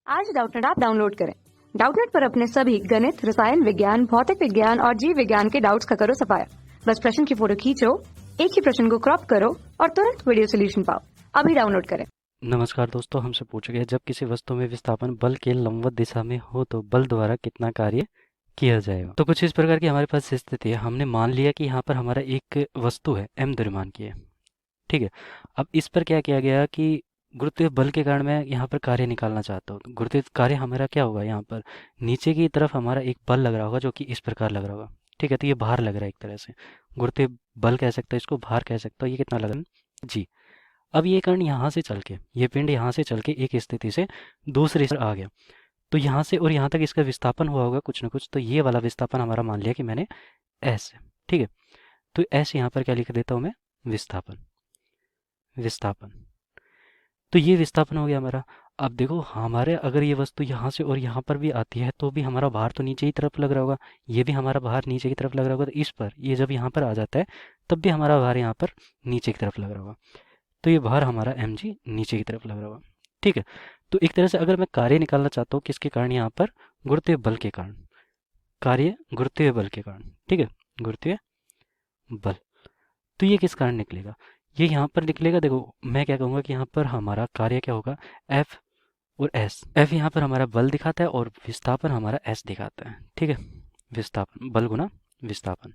आज Doubtnut app download करें। Doubtnut पर अपने सभी गणित, रसायन विज्ञान, भौतिक विज्ञान और जीव विज्ञान के डाउट्स का करो सफाया। बस प्रश्न की फोटो खींचो, एक ही प्रश्न को क्रॉप करो और तुरंत वीडियो सोल्यूशन पाओ। अभी डाउनलोड करें। नमस्कार दोस्तों, हमसे पूछा गया जब किसी वस्तु में विस्थापन बल के लंबवत दिशा में हो तो बल द्वारा कितना कार्य किया जाएगा। तो कुछ इस प्रकार की हमारे पास स्थिति है। हमने मान लिया कि यहाँ पर हमारा एक वस्तु है m द्रव्यमान की है, ठीक है। अब इस पर क्या किया गया कि गुरुत्वीय बल के कारण मैं यहाँ पर कार्य निकालना चाहता हूँ। तो गुरुत्वीय कार्य हमारा क्या होगा, यहाँ पर नीचे की तरफ हमारा एक बल लग रहा होगा जो कि इस प्रकार लग रहा होगा, ठीक है। तो ये भार लग रहा है एक तरह से, गुरुत्वीय बल कह सकता है इसको, भार कह सकता हूँ। ये कितना लग रहा है जी। अब ये कण यहाँ से चल के, ये पिंड यहाँ से चल के एक स्थिति से दूसरी पर आ गया, तो यहाँ से और यहाँ तक इसका विस्थापन हुआ होगा कुछ ना कुछ। तो ये वाला विस्थापन हमारा मान लिया कि मैंने एस है, ठीक है। तो एस यहाँ पर क्या लिख देता हूँ मैं, विस्थापन। विस्थापन तो ये विस्थापन हो गया हमारा। अब देखो हमारे अगर ये वस्तु यहाँ से और यहाँ पर भी आती है तो भी हमारा भार तो नीचे की तरफ लग रहा होगा, ये भी हमारा भार नीचे की तरफ लग रहा होगा। तो इस पर ये जब यहाँ पर आ जाता है तब भी हमारा भार यहाँ पर नीचे की तरफ लग रहा होगा। तो ये भार हमारा mg नीचे की तरफ लग रहा होगा, ठीक है। तो एक तरह से अगर मैं कार्य निकालना चाहता हूँ किसके कारण, यहाँ पर गुरुत्वीय बल के कारण, कार्य गुरुत्वीय बल के कारण, ठीक है, गुरुत्वीय बल। तो ये किस कारण निकलेगा, ये यहाँ पर निकलेगा। देखो मैं क्या कहूँगा कि यहाँ पर हमारा कार्य क्या होगा, F और S। F यहाँ पर हमारा बल दिखाता है और विस्थापन हमारा S दिखाता है, ठीक है। विस्थापन, बल गुना विस्थापन।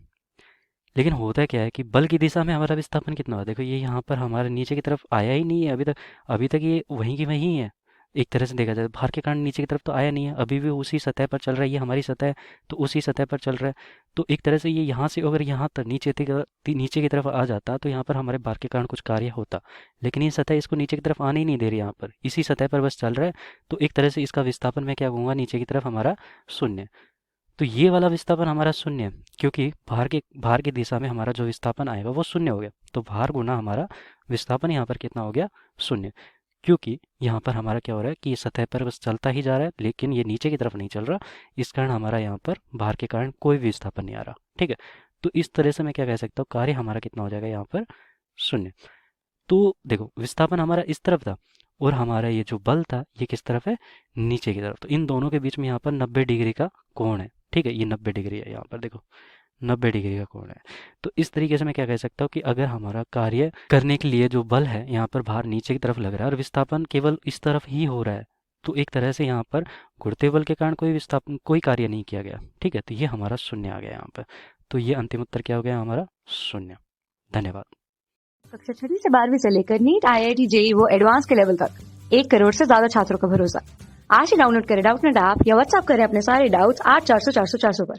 लेकिन होता क्या है कि बल की दिशा में हमारा विस्थापन कितना हुआ, देखो ये यहाँ पर हमारे नीचे की तरफ आया ही नहीं है अभी तक। अभी तक ये वहीं की वहीं है। एक तरह से देखा जाए भार के कारण नीचे की तरफ तो आया नहीं है, अभी भी उसी सतह पर चल रहा है। ये हमारी सतह है तो उसी सतह पर चल रहा है। तो एक तरह से ये यहाँ से अगर यहाँ तक नीचे की तरफ आ जाता तो यहाँ पर हमारे भार के कारण कुछ कार्य होता, लेकिन ये सतह इसको नीचे की तरफ आने ही नहीं दे रही, यहाँ पर इसी सतह पर बस चल रहा है। तो एक तरह से इसका विस्थापन मैं क्या कहूँगा, नीचे की तरफ हमारा शून्य। तो ये वाला विस्थापन हमारा शून्य है, क्योंकि भार की दिशा में हमारा जो विस्थापन आएगा वो शून्य हो गया। तो भार गुना हमारा विस्थापन यहाँ पर कितना हो गया, शून्य। क्योंकि यहाँ पर हमारा क्या हो रहा है कि ये सतह पर बस चलता ही जा रहा है, लेकिन ये नीचे की तरफ नहीं चल रहा। इस कारण हमारा यहाँ पर भार के कारण कोई भी विस्थापन नहीं आ रहा, ठीक है। तो इस तरह से मैं क्या कह सकता हूँ, कार्य हमारा कितना हो जाएगा यहाँ पर, शून्य। तो देखो विस्थापन हमारा इस तरफ था और हमारा ये जो बल था ये किस तरफ है, नीचे की तरफ। तो इन दोनों के बीच में यहाँ पर 90 डिग्री का कोण है, ठीक है। ये 90 डिग्री है, यहाँ पर देखो 90 डिग्री का कोण है। तो इस तरीके से मैं क्या कह सकता हूँ कि अगर हमारा कार्य करने के लिए जो बल है यहाँ पर भार नीचे की तरफ लग रहा है और विस्थापन केवल इस तरफ ही हो रहा है, तो एक तरह से यहाँ पर गुरुत्वीय बल के कारण कोई विस्थापन, कोई कार्य नहीं किया गया, ठीक है। तो ये हमारा शून्य आ गया यहाँ पर। तो ये अंतिम उत्तर क्या हो गया हमारा, शून्य। धन्यवाद। कक्षा 6 से 12वीं से लेकर नीट, IIT, JEE वो एडवांस के लेवल तक 1 करोड़ से ज्यादा छात्रों का भरोसा। आज ही डाउनलोड करें डाउटनेट ऐप या व्हाट्सएप करें अपने सारे डाउट्स 8400 400 400 पर।